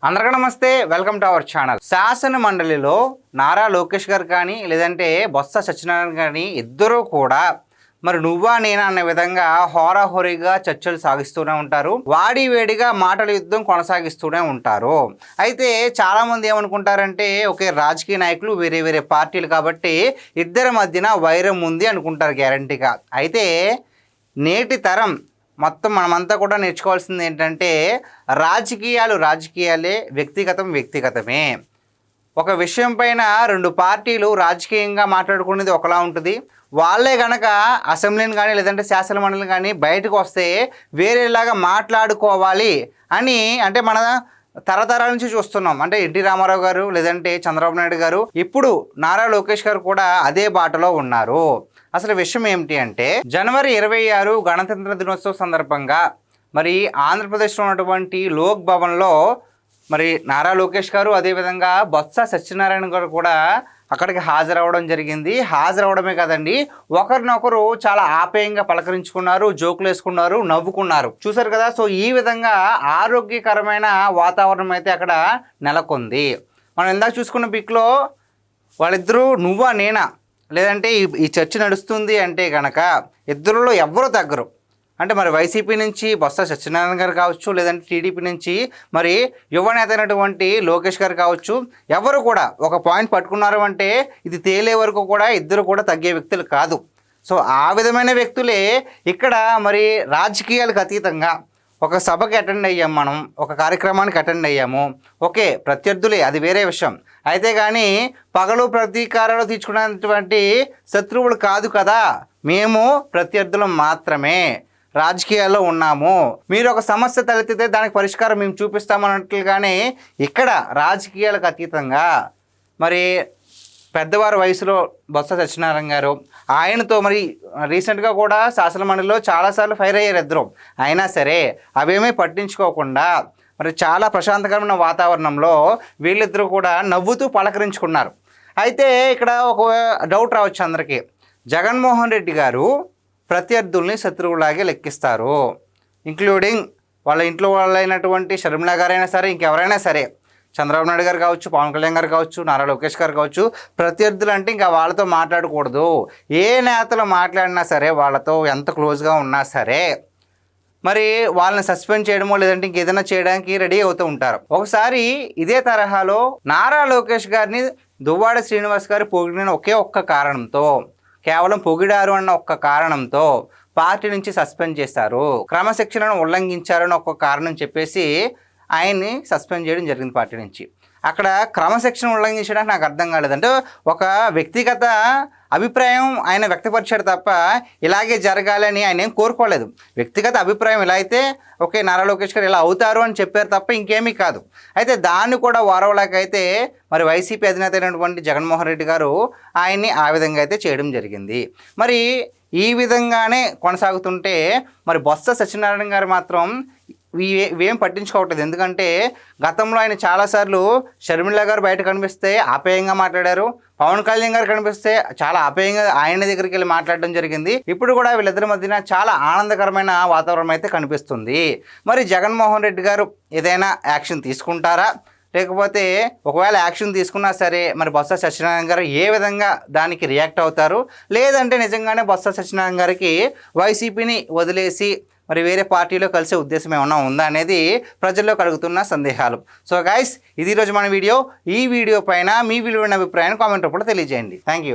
అందరికీ నమస్తే, welcome to our channel. శాసన మండలిలో నారా లోకేష్ గారు కానీ లేదంటే బొత్స సత్యనారాయణ కానీ ఇద్దరూ కూడా మరి నువ్వా నేనా అనే విధంగా హోరాహోరీగా చర్చలు సాగిస్తూనే ఉంటారు. వాడి వేడిగా మాటల యుద్ధం కొనసాగిస్తూనే ఉంటారు. అయితే చాలామంది ఏమనుకుంటారంటే ఒకే రాజకీయ నాయకులు వేరే వేరే పార్టీలు కాబట్టి ఇద్దరి మధ్యన వైరం ఉంది అనుకుంటారు గ్యారంటీగా. అయితే నేటి తరం మొత్తం మనమంతా కూడా నేర్చుకోవాల్సింది ఏంటంటే రాజకీయాలే, వ్యక్తిగతమే. ఒక విషయం పైన రెండు పార్టీలు రాజకీయంగా మాట్లాడుకునేది ఒకలా ఉంటుంది. వాళ్ళే కనుక అసెంబ్లీని కానీ లేదంటే శాసన మండలిని కానీ బయటకు వస్తే వేరేలాగా మాట్లాడుకోవాలి అని అంటే మన తరతరాల నుంచి చూస్తున్నాం. అంటే ఎన్టీ రామారావు గారు లేదంటే చంద్రబాబు నాయుడు గారు, ఇప్పుడు నారా లోకేష్ గారు కూడా అదే బాటలో ఉన్నారు. అసలు విషయం ఏమిటి అంటే జనవరి 26 గణతంత్ర దినోత్సవం సందర్భంగా మరి ఆంధ్రప్రదేశ్లో ఉన్నటువంటి లోక్ భవన్లో మరి నారా లోకేష్ గారు అదేవిధంగా బొత్స సత్యనారాయణ గారు కూడా అక్కడికి హాజరవడం జరిగింది. హాజరవడమే కదండి, ఒకరినొకరు చాలా ఆప్యాయంగా పలకరించుకున్నారు, జోకులు వేసుకున్నారు, నవ్వుకున్నారు. చూసారు కదా. సో ఈ విధంగా ఆరోగ్యకరమైన వాతావరణం అయితే అక్కడ నెలకొంది. మనం ఇందాక చూసుకున్న పిక్లో వాళ్ళిద్దరూ నువ్వా నేనా లేదంటే ఈ చర్చ నడుస్తుంది అంటే కనుక ఇద్దరులో ఎవ్వరూ తగ్గరు. అంటే మరి వైసీపీ నుంచి బొత్స సత్యనారాయణ గారు కావచ్చు, లేదంటే టీడీపీ నుంచి మరి యువనేత అయినటువంటి లోకేష్ గారు కావచ్చు, ఎవరు కూడా ఒక పాయింట్ పట్టుకున్నారు అంటే ఇది తేలే వరకు కూడా ఇద్దరు కూడా తగ్గే వ్యక్తులు కాదు. సో ఆ విధమైన వ్యక్తులే ఇక్కడ మరి రాజకీయాలకు అతీతంగా ఒక సభకి అటెండ్ అయ్యాము, మనం ఒక కార్యక్రమానికి అటెండ్ అయ్యాము. ఓకే, ప్రత్యర్థులే, అది వేరే విషయం. అయితే కానీ పగలు ప్రతీకారాలు తీర్చుకునేటువంటి శత్రువులు కాదు కదా, మేము ప్రత్యర్థులు మాత్రమే, రాజకీయాల్లో ఉన్నాము. మీరు ఒక సమస్య తలెత్తితే దానికి పరిష్కారం మేము చూపిస్తామన్నట్లుగానే ఇక్కడ రాజకీయాలకు అతీతంగా మరి పెద్దవారి వయసులో బొత్స సత్యనారాయణ గారు, ఆయనతో మరి రీసెంట్గా కూడా శాసనమండలిలో చాలాసార్లు ఫైర్ అయ్యారు ఇద్దరు. అయినా సరే అవేమీ పట్టించుకోకుండా మరి చాలా ప్రశాంతకరమైన వాతావరణంలో వీళ్ళిద్దరూ కూడా నవ్వుతూ పలకరించుకున్నారు. అయితే ఇక్కడ ఒక డౌట్ రావచ్చు అందరికీ, జగన్మోహన్ రెడ్డి గారు ప్రత్యర్థుల్ని శత్రువులాగే లెక్కిస్తారు. ఇంక్లూడింగ్ వాళ్ళ ఇంట్లో వాళ్ళైనటువంటి షర్మిల గారైనా సరే, ఇంకెవరైనా సరే, చంద్రబాబు నాయుడు గారు కావచ్చు, పవన్ కళ్యాణ్ గారు కావచ్చు, నారా లోకేష్ గారు కావచ్చు, ప్రత్యర్థులు అంటే ఇంకా వాళ్ళతో మాట్లాడకూడదు. ఏ నేతలు మాట్లాడినా సరే, వాళ్ళతో ఎంత క్లోజ్గా ఉన్నా సరే మరి వాళ్ళని సస్పెండ్ చేయడమో లేదంటే ఇంకేదైనా చేయడానికి రెడీ అవుతూ ఉంటారు. ఒకసారి ఇదే తరహాలో నారా లోకేష్ గారిని దువ్వాడ శ్రీనివాస్ గారు పొగిడిన ఒకే ఒక్క కారణంతో, కేవలం పొగిడారు అన్న ఒక్క కారణంతో పార్టీ నుంచి సస్పెండ్ చేశారు. క్రమశిక్షణను ఉల్లంఘించారని ఒక్క కారణం చెప్పేసి ఆయన్ని సస్పెండ్ చేయడం జరిగింది పార్టీ నుంచి. అక్కడ క్రమశిక్షణ ఉల్లంఘించడానికి నాకు అర్థం కాలేదంటే ఒక వ్యక్తిగత అభిప్రాయం ఆయన వ్యక్తపరిచాడు తప్ప ఇలాగే జరగాలని ఆయన ఏం కోరుకోలేదు. వ్యక్తిగత అభిప్రాయం ఇలా అయితే ఓకే నారా లోకేష్ గారు ఇలా అవుతారు అని చెప్పారు తప్ప ఇంకేమీ కాదు. అయితే దాన్ని కూడా వారవలాకైతే మరి వైసీపీ అధినేత అయినటువంటి జగన్మోహన్ రెడ్డి గారు ఆయన్ని ఆ విధంగా అయితే చేయడం జరిగింది. మరి ఈ విధంగానే కొనసాగుతుంటే మరి బొత్స సత్యనారాయణ గారు మాత్రం ఇవేం పట్టించుకోవట్లేదు. ఎందుకంటే గతంలో ఆయన చాలాసార్లు షర్మిల గారు బయట కనిపిస్తే ఆప్యాయంగా మాట్లాడారు, పవన్ కళ్యాణ్ గారు కనిపిస్తే చాలా ఆప్యాయంగా ఆయన దగ్గరికి వెళ్ళి మాట్లాడడం జరిగింది. ఇప్పుడు కూడా వీళ్ళిద్దరి మధ్యన చాలా ఆనందకరమైన వాతావరణం అయితే కనిపిస్తుంది. మరి జగన్మోహన్ రెడ్డి గారు ఏదైనా యాక్షన్ తీసుకుంటారా, లేకపోతే ఒకవేళ యాక్షన్ తీసుకున్నా సరే మరి బొత్స సత్యనారాయణ గారు ఏ విధంగా దానికి రియాక్ట్ అవుతారు, లేదంటే నిజంగానే బొత్స సత్యనారాయణ గారికి వైసీపీని వదిలేసి మరి వేరే పార్టీలో కలిసే ఉద్దేశం ఏమన్నా ఉందా అనేది ప్రజల్లో కలుగుతున్న సందేహాలు. సో గైస్, ఇది ఈరోజు మన వీడియో. ఈ వీడియో పైన మీ విలువైన అభిప్రాయాన్ని కామెంట్ రూపంలో తెలియజేయండి. Thank you.